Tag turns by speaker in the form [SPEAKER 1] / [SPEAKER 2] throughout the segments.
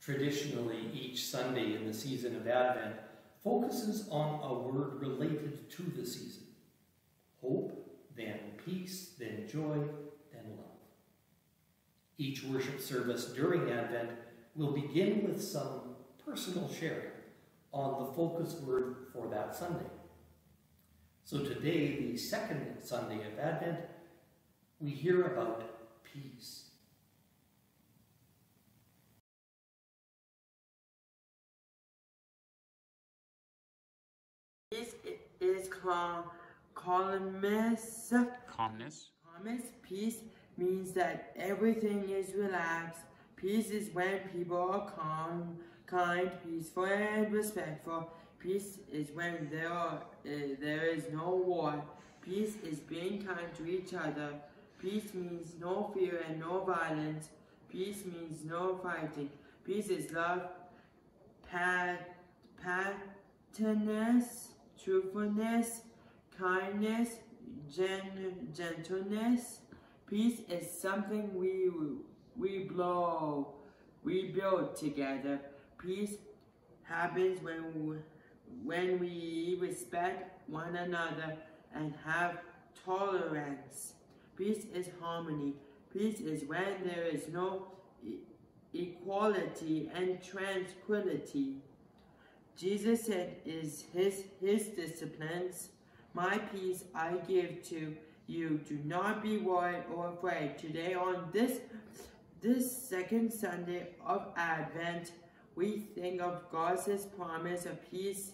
[SPEAKER 1] Traditionally, each Sunday in the season of Advent focuses on a word related to the season. Hope, then peace, then joy, then love. Each worship service during Advent will begin with some personal sharing on the focus word for that Sunday. So today, the second Sunday of Advent, we hear about peace.
[SPEAKER 2] Peace is calmness.
[SPEAKER 3] Calmness.
[SPEAKER 2] Peace means that everything is relaxed. Peace is when people are calm, kind, peaceful, and respectful. Peace is when there is no war. Peace is being kind to each other. Peace means no fear and no violence. Peace means no fighting. Peace is love, patness, truthfulness, kindness, gentleness. Peace is something we build together. Peace happens when we respect one another and have tolerance. Peace is harmony. Peace is when there is no equality and tranquility. Jesus said is his disciplines, "My peace I give to you. Do not be worried or afraid." Today on this second Sunday of Advent, we think of God's promise of peace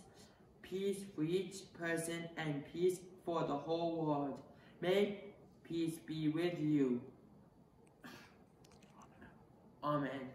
[SPEAKER 2] for each person and peace for the whole world. May peace be with you. Amen.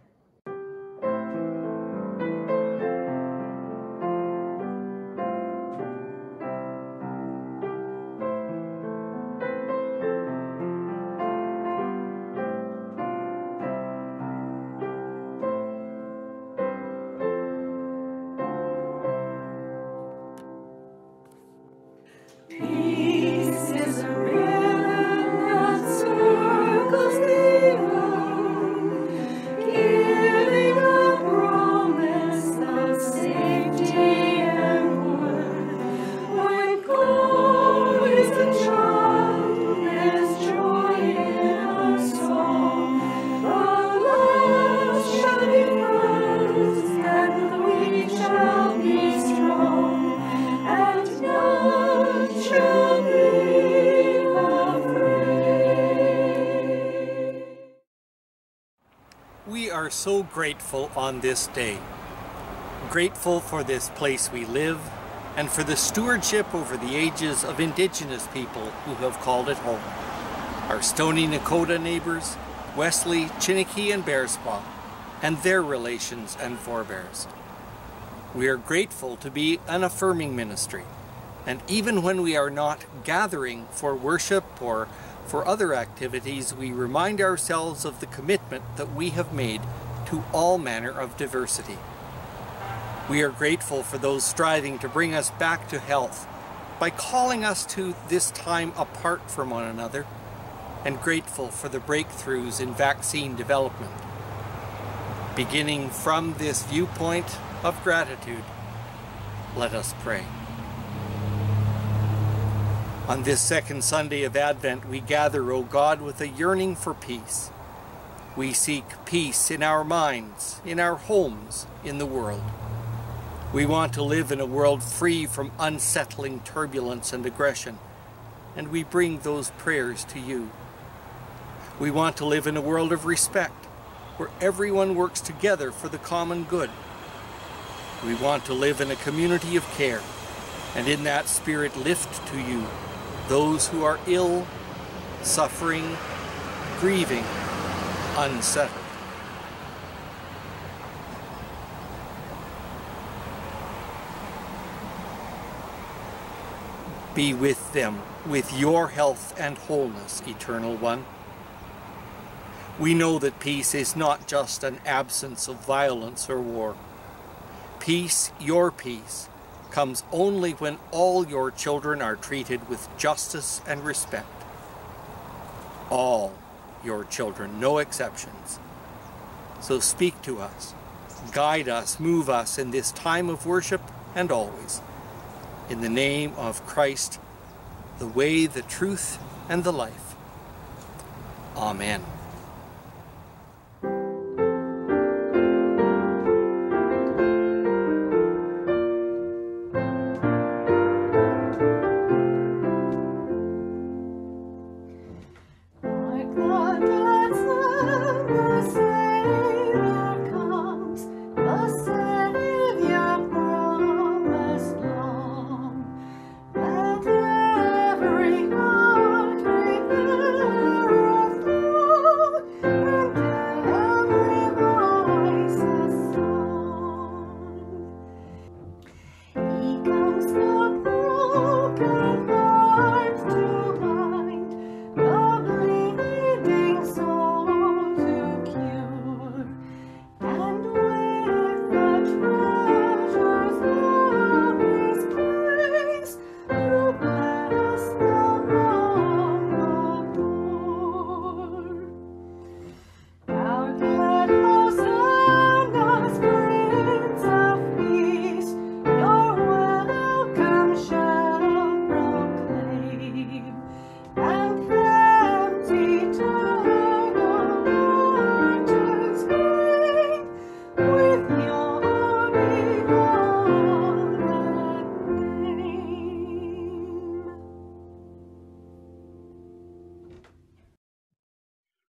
[SPEAKER 4] Peace is a rhythm that circles the earth, giving a promise of safety and worth. When God is the child, there's joy in our song. Our love shall be first, and the weak shall be strong, and none shall be afraid.
[SPEAKER 1] We are so grateful on this day. Grateful for this place we live and for the stewardship over the ages of Indigenous people who have called it home. Our Stoney Nakoda neighbors, Wesley, Chiniki, and Bearspaw, and their relations and forebears. We are grateful to be an affirming ministry. And even when we are not gathering for worship or for other activities, we remind ourselves of the commitment that we have made to all manner of diversity. We are grateful for those striving to bring us back to health by calling us to this time apart from one another, and grateful for the breakthroughs in vaccine development. Beginning from this viewpoint of gratitude, let us pray. On this second Sunday of Advent, we gather, O God, with a yearning for peace. We seek peace in our minds, in our homes, in the world. We want to live in a world free from unsettling turbulence and aggression, and we bring those prayers to you. We want to live in a world of respect, where everyone works together for the common good. We want to live in a community of care, and in that spirit lift to you those who are ill, suffering, grieving, unsettled. Be with them, with your health and wholeness, Eternal One. We know that peace is not just an absence of violence or war. Peace, your peace, comes only when all your children are treated with justice and respect. All your children, no exceptions. So speak to us, guide us, move us in this time of worship and always. In the name of Christ, the way, the truth, and the life. Amen.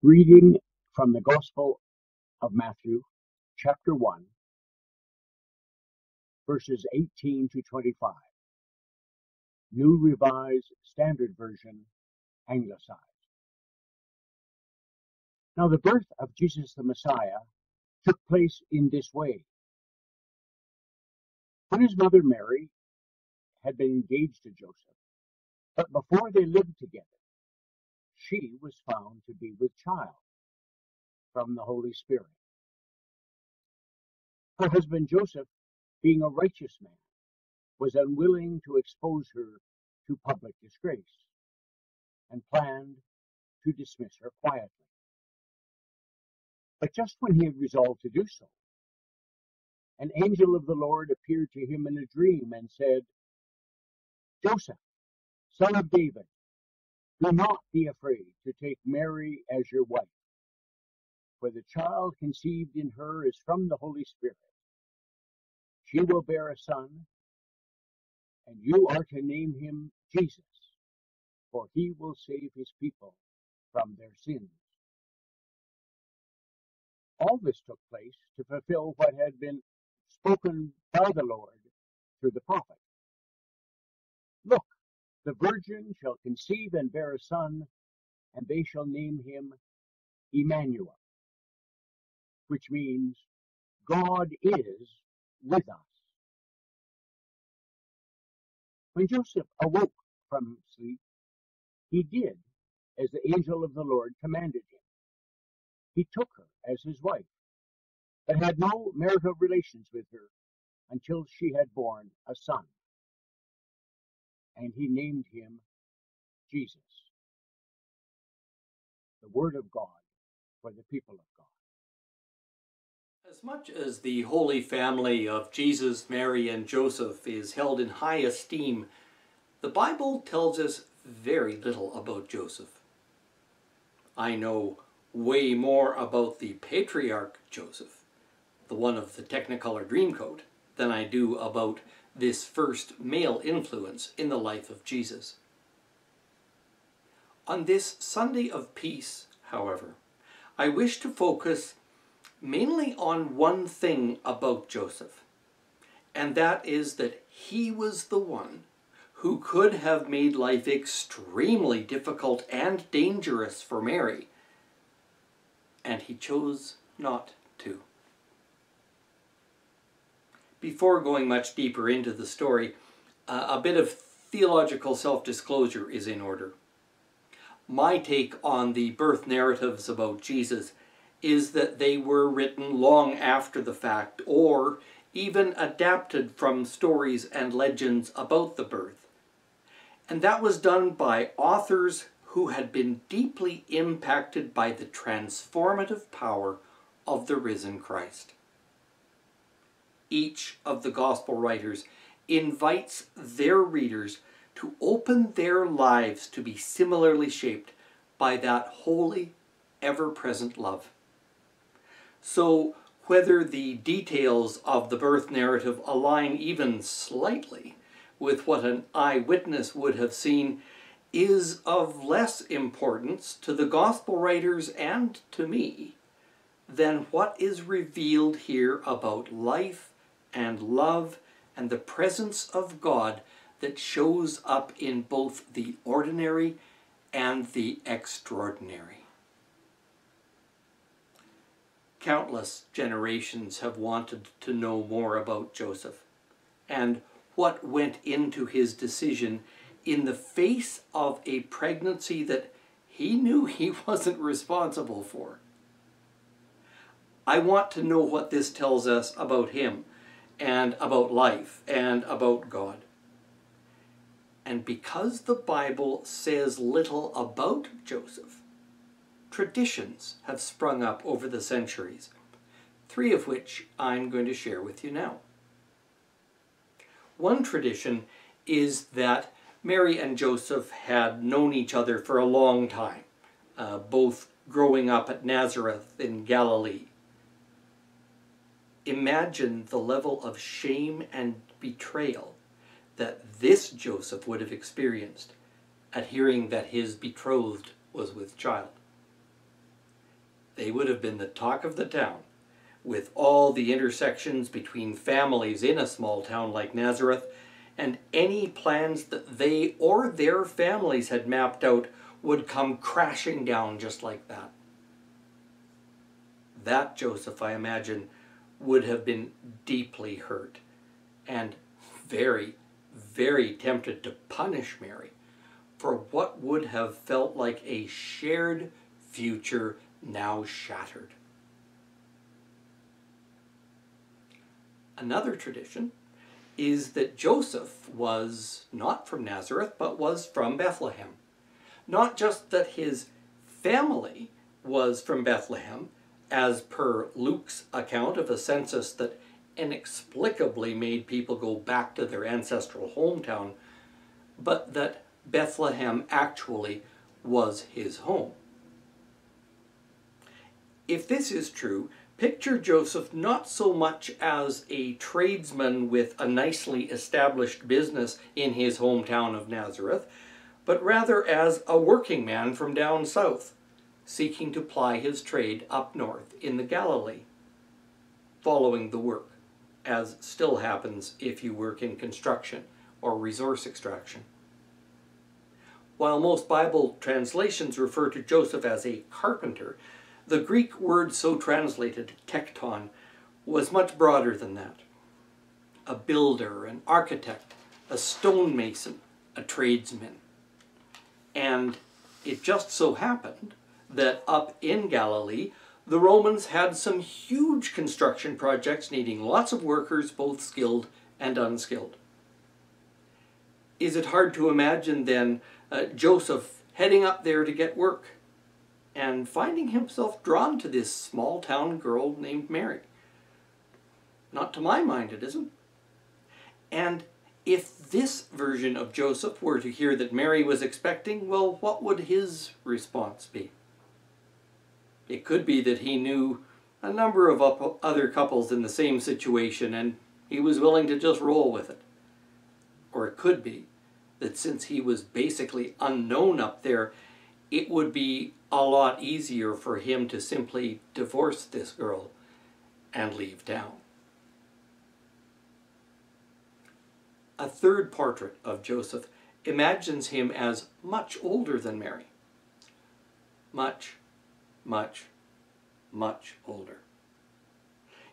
[SPEAKER 3] Reading from the Gospel of Matthew, chapter 1, verses 18 to 25. New Revised Standard Version, Anglicized. Now the birth of Jesus the Messiah took place in this way. When his mother Mary had been engaged to Joseph, but before they lived together, she was found to be with child from the Holy Spirit. Her husband Joseph, being a righteous man, was unwilling to expose her to public disgrace, and planned to dismiss her quietly. But just when he had resolved to do so, an angel of the Lord appeared to him in a dream and said, "Joseph, son of David, do not be afraid to take Mary as your wife, for the child conceived in her is from the Holy Spirit. She will bear a son, and you are to name him Jesus, for he will save his people from their sins." All this took place to fulfill what had been spoken by the Lord through the prophet. "Look, the virgin shall conceive and bear a son, and they shall name him Emmanuel," which means God is with us. When Joseph awoke from sleep, he did as the angel of the Lord commanded him. He took her as his wife, but had no marital relations with her until she had borne a son, and he named him Jesus. The word of God for the people of God.
[SPEAKER 1] As much as the Holy Family of Jesus, Mary, and Joseph is held in high esteem, the Bible tells us very little about Joseph. I know way more about the patriarch Joseph, the one of the Technicolor Dreamcoat, than I do about this first male influence in the life of Jesus. On this Sunday of Peace, however, I wish to focus mainly on one thing about Joseph, and that is that he was the one who could have made life extremely difficult and dangerous for Mary, and he chose not to. Before going much deeper into the story, a bit of theological self-disclosure is in order. My take on the birth narratives about Jesus is that they were written long after the fact, or even adapted from stories and legends about the birth. And that was done by authors who had been deeply impacted by the transformative power of the risen Christ. each of the gospel writers invites their readers to open their lives to be similarly shaped by that holy, ever-present love. So whether the details of the birth narrative align even slightly with what an eyewitness would have seen is of less importance to the gospel writers and to me than what is revealed here about life and love and the presence of God that shows up in both the ordinary and the extraordinary. Countless generations have wanted to know more about Joseph and what went into his decision in the face of a pregnancy that he knew he wasn't responsible for. I want to know what this tells us about him and about life and about God. And because the Bible says little about Joseph, traditions have sprung up over the centuries, 3 of which I'm going to share with you now. One tradition is that Mary and Joseph had known each other for a long time, both growing up at Nazareth in Galilee. Imagine the level of shame and betrayal that this Joseph would have experienced at hearing that his betrothed was with child. They would have been the talk of the town, with all the intersections between families in a small town like Nazareth, and any plans that they or their families had mapped out would come crashing down just like that. That Joseph, I imagine, would have been deeply hurt and very, very tempted to punish Mary for what would have felt like a shared future now shattered. Another tradition is that Joseph was not from Nazareth, but was from Bethlehem. Not just that his family was from Bethlehem, as per Luke's account of a census that inexplicably made people go back to their ancestral hometown, but that Bethlehem actually was his home. If this is true, picture Joseph not so much as a tradesman with a nicely established business in his hometown of Nazareth, but rather as a working man from down south, seeking to ply his trade up north in the Galilee, following the work, as still happens if you work in construction or resource extraction. While most Bible translations refer to Joseph as a carpenter, the Greek word so translated, tekton, was much broader than that. A builder, an architect, a stonemason, a tradesman. And it just so happened that up in Galilee, the Romans had some huge construction projects needing lots of workers, both skilled and unskilled. Is it hard to imagine then Joseph heading up there to get work and finding himself drawn to this small town girl named Mary? Not to my mind it isn't. And if this version of Joseph were to hear that Mary was expecting, well, what would his response be? It could be that he knew a number of other couples in the same situation and he was willing to just roll with it. Or it could be that since he was basically unknown up there, it would be a lot easier for him to simply divorce this girl and leave town. A third portrait of Joseph imagines him as much older than Mary. Much, much, much older.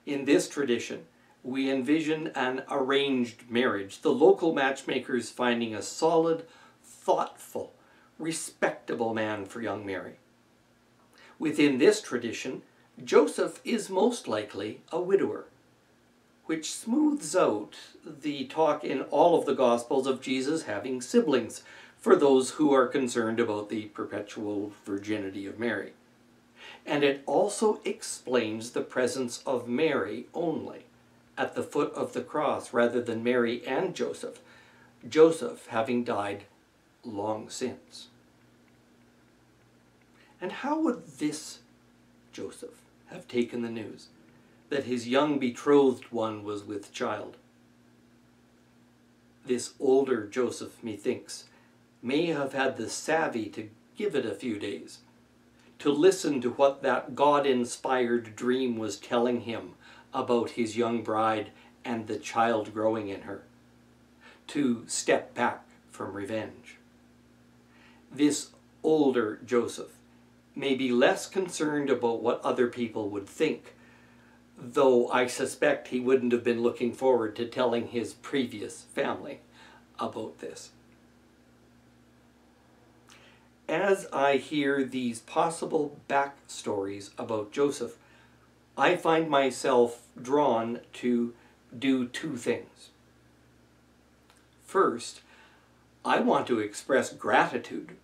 [SPEAKER 1] In this tradition, we envision an arranged marriage, the local matchmakers finding a solid, thoughtful, respectable man for young Mary. Within this tradition, Joseph is most likely a widower, which smooths out the talk in all of the Gospels of Jesus having siblings, for those who are concerned about the perpetual virginity of Mary. And it also explains the presence of Mary only at the foot of the cross rather than Mary and Joseph, Joseph having died long since. And how would this Joseph have taken the news that his young betrothed one was with child? This older Joseph, methinks, may have had the savvy to give it a few days, to listen to what that God-inspired dream was telling him about his young bride and the child growing in her, to step back from revenge. This older Joseph may be less concerned about what other people would think, though I suspect he wouldn't have been looking forward to telling his previous family about this. As I hear these possible backstories about Joseph, I find myself drawn to do two things. First, I want to express gratitude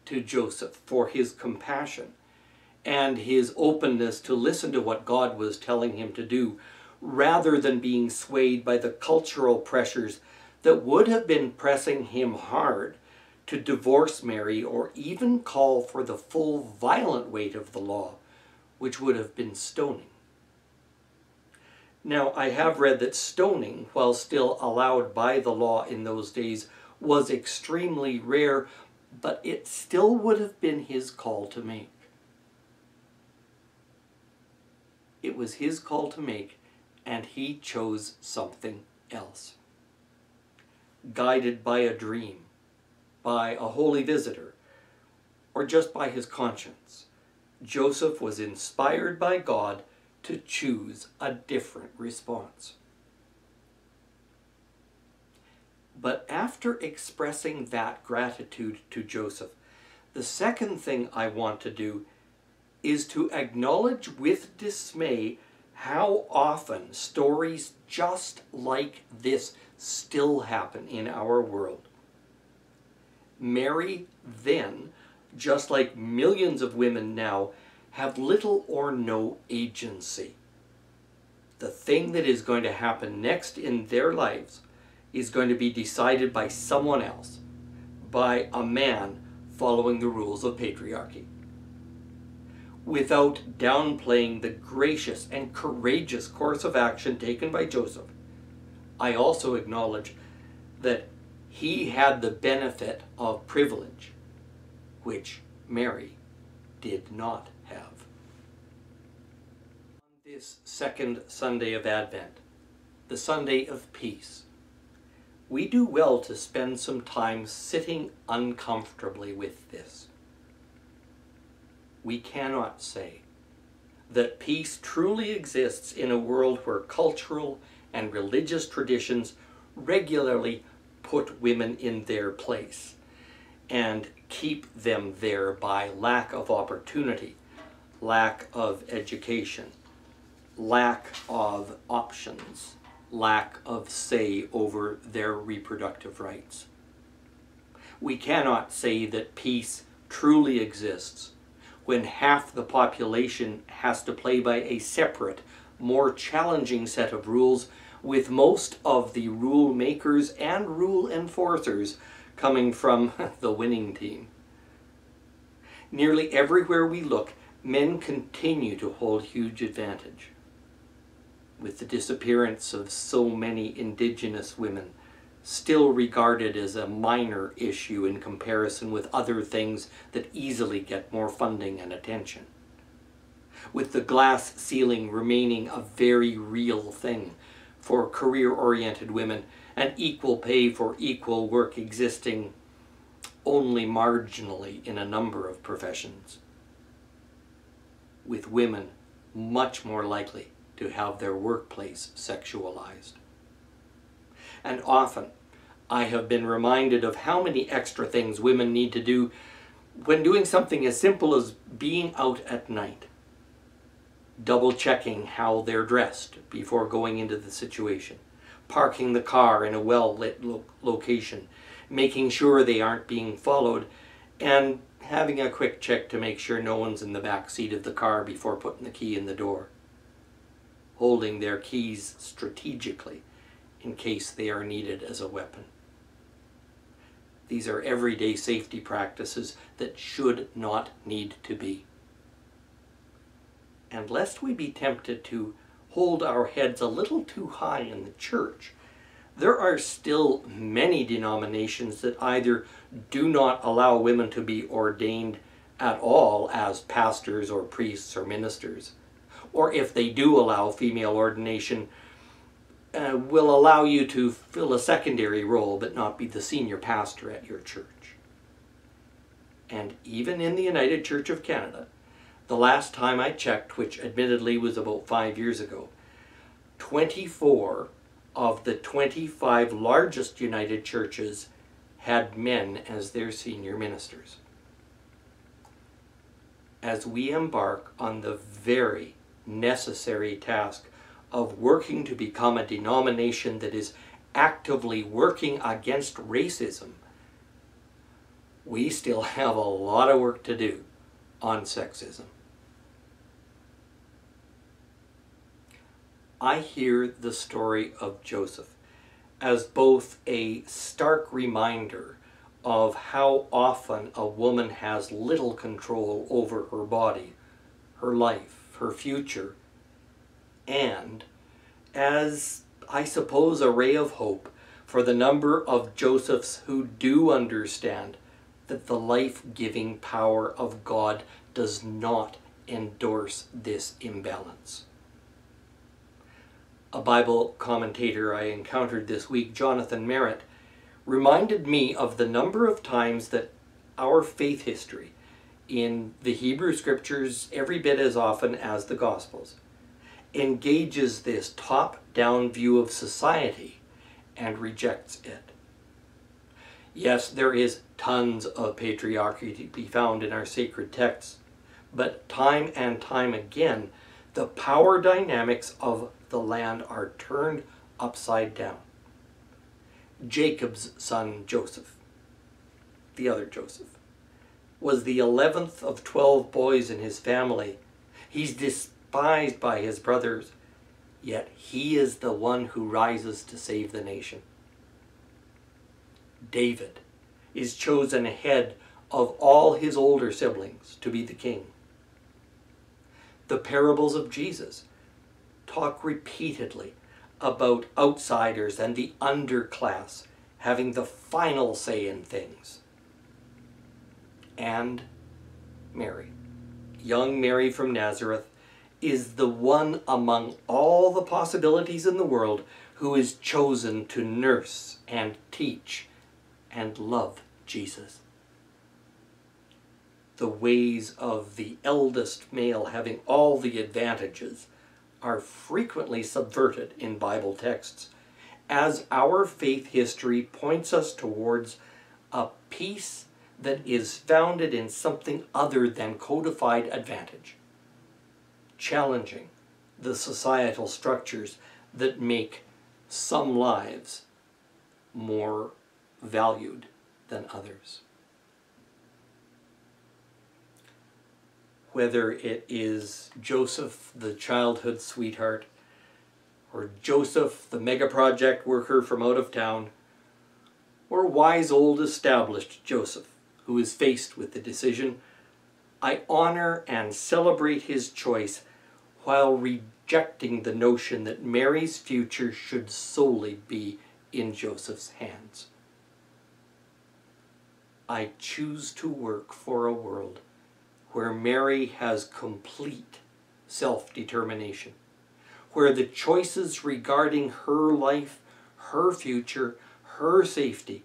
[SPEAKER 1] to Joseph for his compassion and his openness to listen to what God was telling him to do, rather than being swayed by the cultural pressures that would have been pressing him hard to divorce Mary or even call for the full violent weight of the law, which would have been stoning. Now, I have read that stoning, while still allowed by the law in those days, was extremely rare, but it still would have been his call to make. It was his call to make, and he chose something else. Guided by a dream, by a holy visitor, or just by his conscience, Joseph was inspired by God to choose a different response. But after expressing that gratitude to Joseph, the second thing I want to do is to acknowledge with dismay how often stories just like this still happen in our world. Mary then, just like millions of women now, have little or no agency. The thing that is going to happen next in their lives is going to be decided by someone else, by a man following the rules of patriarchy. Without downplaying the gracious and courageous course of action taken by Joseph, I also acknowledge that he had the benefit of privilege, which Mary did not have. On this second Sunday of Advent, the Sunday of Peace, we do well to spend some time sitting uncomfortably with this. We cannot say that peace truly exists in a world where cultural and religious traditions regularly put women in their place and keep them there by lack of opportunity, lack of education, lack of options, lack of say over their reproductive rights. We cannot say that peace truly exists when half the population has to play by a separate, more challenging set of rules, with most of the rule makers and rule enforcers coming from the winning team. Nearly everywhere we look, men continue to hold huge advantage. With the disappearance of so many Indigenous women, still regarded as a minor issue in comparison with other things that easily get more funding and attention. With the glass ceiling remaining a very real thing for career-oriented women, and equal pay for equal work existing only marginally in a number of professions. With women much more likely to have their workplace sexualized. And often, I have been reminded of how many extra things women need to do when doing something as simple as being out at night. Double checking how they're dressed before going into the situation. Parking the car in a well-lit location. Making sure they aren't being followed. And having a quick check to make sure no one's in the back seat of the car before putting the key in the door. holding their keys strategically in case they are needed as a weapon. These are everyday safety practices that should not need to be. And lest we be tempted to hold our heads a little too high in the church, there are still many denominations that either do not allow women to be ordained at all as pastors or priests or ministers, or if they do allow female ordination, will allow you to fill a secondary role but not be the senior pastor at your church. And even in the United Church of Canada, the last time I checked, which admittedly was about 5 years ago, 24 of the 25 largest United Churches had men as their senior ministers. As we embark on the very necessary task of working to become a denomination that is actively working against racism, we still have a lot of work to do on sexism. I hear the story of Joseph as both a stark reminder of how often a woman has little control over her body, her life, her future, and as, I suppose, a ray of hope for the number of Josephs who do understand that the life-giving power of God does not endorse this imbalance. A Bible commentator I encountered this week, Jonathan Merritt, reminded me of the number of times that our faith history in the Hebrew Scriptures, every bit as often as the Gospels, engages this top-down view of society and rejects it. Yes, there is tons of patriarchy to be found in our sacred texts, but time and time again, the power dynamics of the land are turned upside down. Jacob's son Joseph, the other Joseph, was the 11th of 12 boys in his family. He's despised by his brothers, yet he is the one who rises to save the nation. David is chosen ahead of all his older siblings to be the king. The parables of Jesus talk repeatedly about outsiders and the underclass having the final say in things. And Mary, young Mary from Nazareth, is the one among all the possibilities in the world who is chosen to nurse and teach and love Jesus. The ways of the eldest male having all the advantages are frequently subverted in Bible texts, as our faith history points us towards a peace that is founded in something other than codified advantage, challenging the societal structures that make some lives more valued than others. Whether it is Joseph, the childhood sweetheart, or Joseph, the mega project worker from out of town, or wise old established Joseph, who is faced with the decision, I honor and celebrate his choice while rejecting the notion that Mary's future should solely be in Joseph's hands. I choose to work for a world where Mary has complete self-determination, where the choices regarding her life, her future, her safety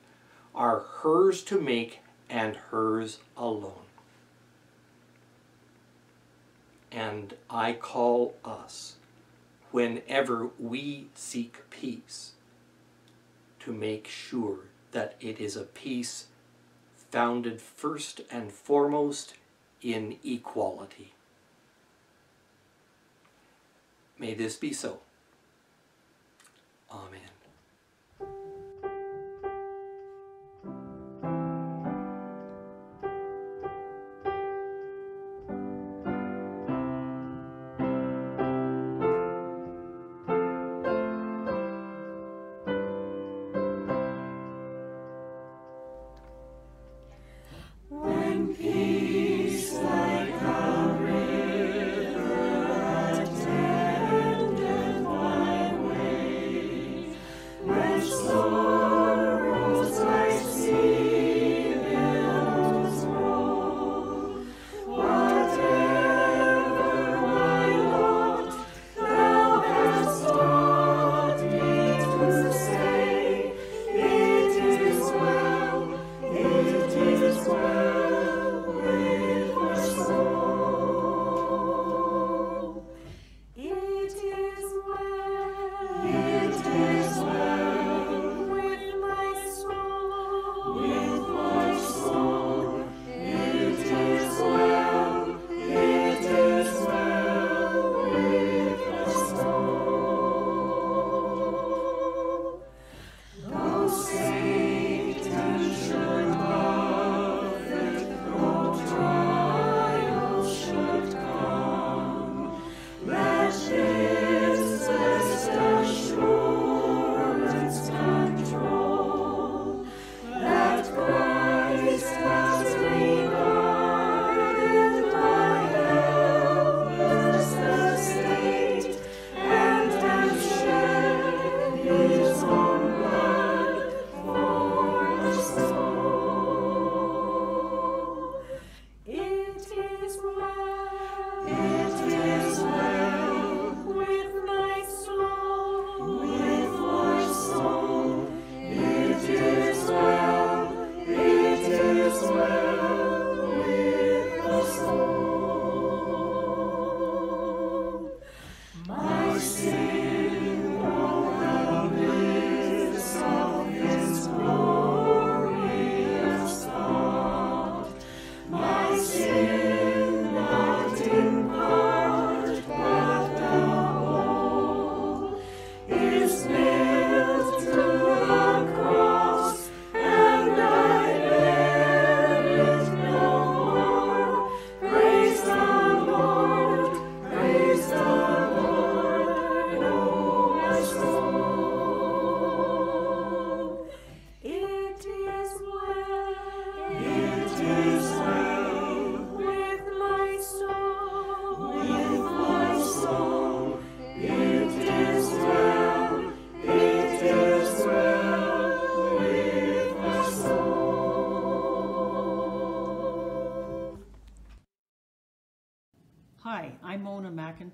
[SPEAKER 1] are hers to make and hers alone. And I call us, whenever we seek peace, to make sure that it is a peace founded first and foremost in equality. May this be so. Amen.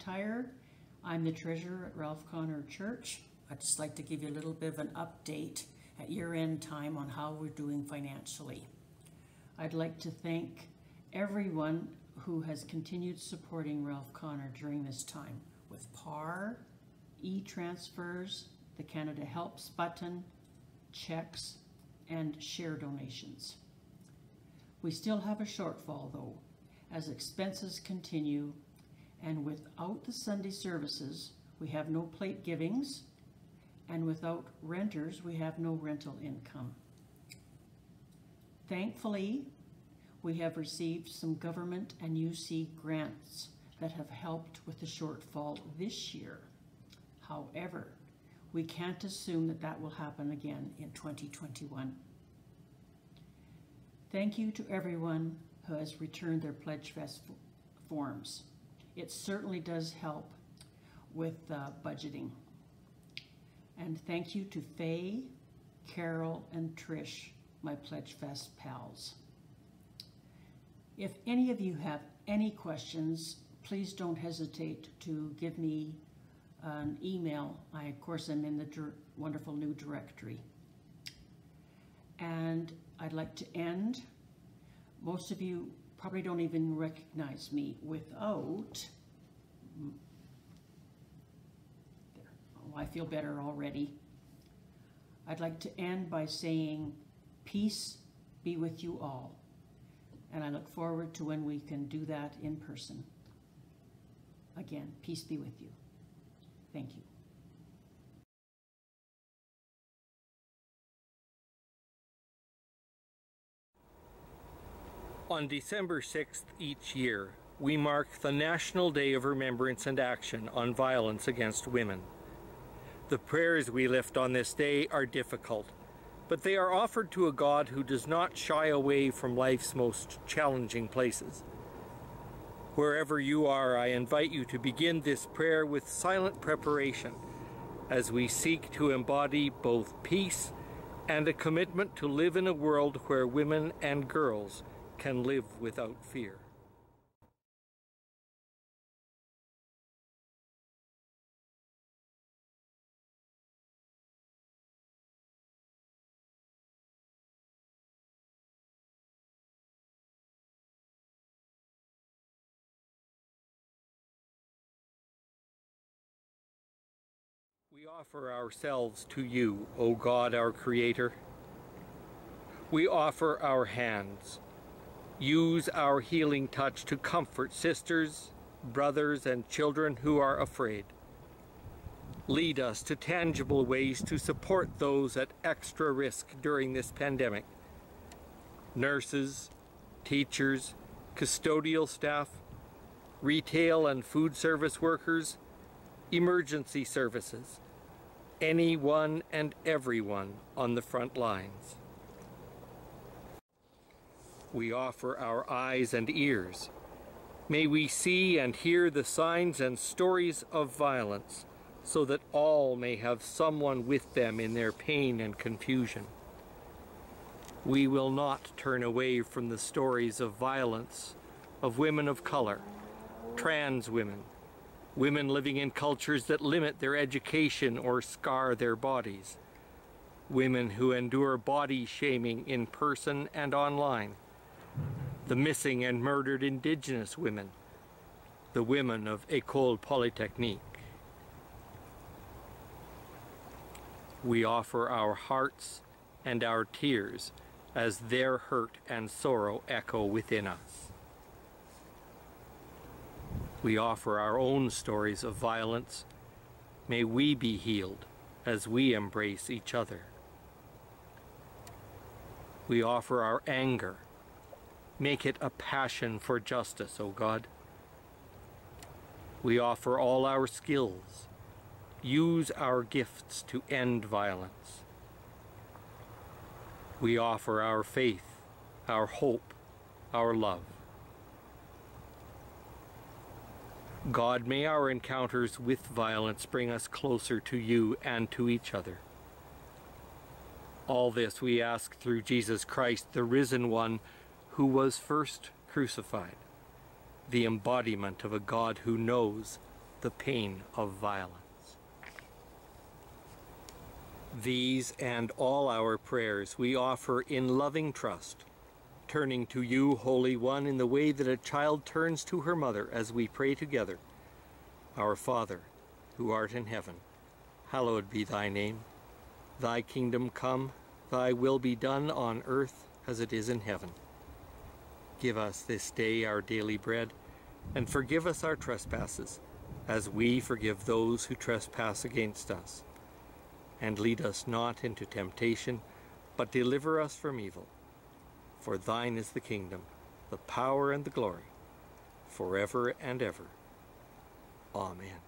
[SPEAKER 5] McIntyre. I'm the treasurer at Ralph Connor Church. I'd just like to give you a little bit of an update at year-end time on how we're doing financially. I'd like to thank everyone who has continued supporting Ralph Connor during this time with PAR, e-transfers, the Canada Helps button, checks, and share donations. We still have a shortfall though, as expenses continue, and without the Sunday services, we have no plate givings, and without renters, we have no rental income. Thankfully, we have received some government and UC grants that have helped with the shortfall this year. However, we can't assume that that will happen again in 2021. Thank you to everyone who has returned their Pledge Fest forms. It certainly does help with budgeting. And thank you to Faye, Carol, and Trish, my Pledge Fest pals. If any of you have any questions, please don't hesitate to give me an email. I, of course, am in the wonderful new directory. And I'd like to end. Most of you probably don't even recognize me without, there. Oh, I feel better already. I'd like to end by saying, peace be with you all. And I look forward to when we can do that in person. Again, peace be with you. Thank you.
[SPEAKER 1] On December 6th each year, we mark the National Day of Remembrance and Action on Violence Against Women. The prayers we lift on this day are difficult, but they are offered to a God who does not shy away from life's most challenging places. Wherever you are, I invite you to begin this prayer with silent preparation as we seek to embody both peace and a commitment to live in a world where women and girls can live without fear. We offer ourselves to you, O God, our Creator. We offer our hands. Use our healing touch to comfort sisters, brothers, and children who are afraid. Lead us to tangible ways to support those at extra risk during this pandemic. Nurses, teachers, custodial staff, retail and food service workers, emergency services, anyone and everyone on the front lines. We offer our eyes and ears. May we see and hear the signs and stories of violence, so that all may have someone with them in their pain and confusion. We will not turn away from the stories of violence of women of color, trans women, women living in cultures that limit their education or scar their bodies, women who endure body shaming in person and online, the missing and murdered Indigenous women, the women of École Polytechnique. We offer our hearts and our tears as their hurt and sorrow echo within us. We offer our own stories of violence. May we be healed as we embrace each other. We offer our anger. Make it a passion for justice, O God. We offer all our skills. Use our gifts to end violence. We offer our faith, our hope, our love. God, may our encounters with violence bring us closer to you and to each other. All this we ask through Jesus Christ, the risen one, who was first crucified, the embodiment of a God who knows the pain of violence. These and all our prayers we offer in loving trust, turning to you, Holy One, in the way that a child turns to her mother as we pray together. Our Father, who art in heaven, hallowed be thy name. Thy kingdom come, thy will be done on earth as it is in heaven. Give us this day our daily bread, and forgive us our trespasses, as we forgive those who trespass against us. And lead us not into temptation, but deliver us from evil. For thine is the kingdom, the power, and the glory, forever and ever. Amen.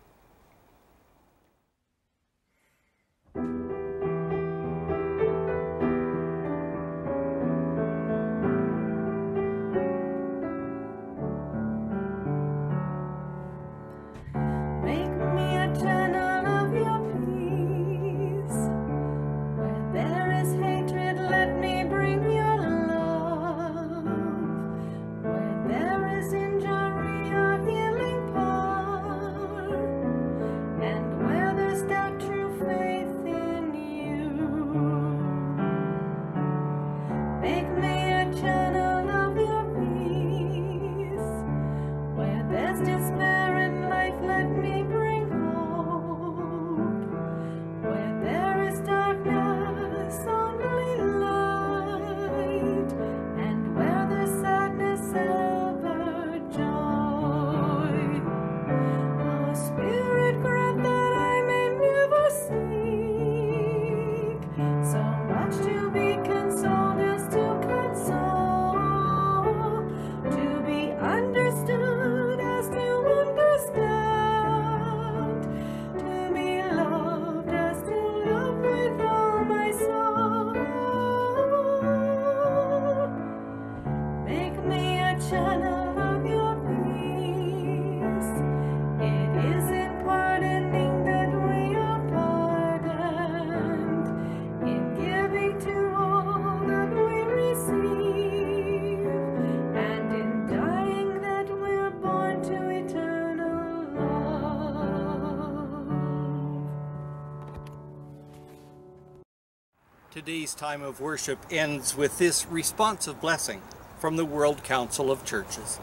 [SPEAKER 1] Today's time of worship ends with this responsive blessing from the World Council of Churches.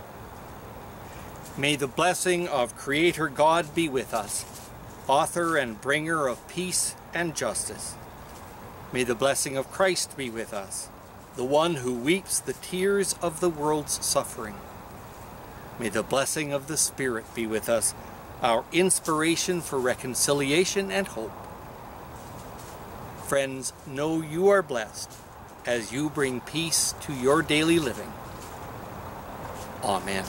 [SPEAKER 1] May the blessing of Creator God be with us, author and bringer of peace and justice. May the blessing of Christ be with us, the one who weeps the tears of the world's suffering. May the blessing of the Spirit be with us, our inspiration for reconciliation and hope. Friends, know you are blessed as you bring peace to your daily living. Amen.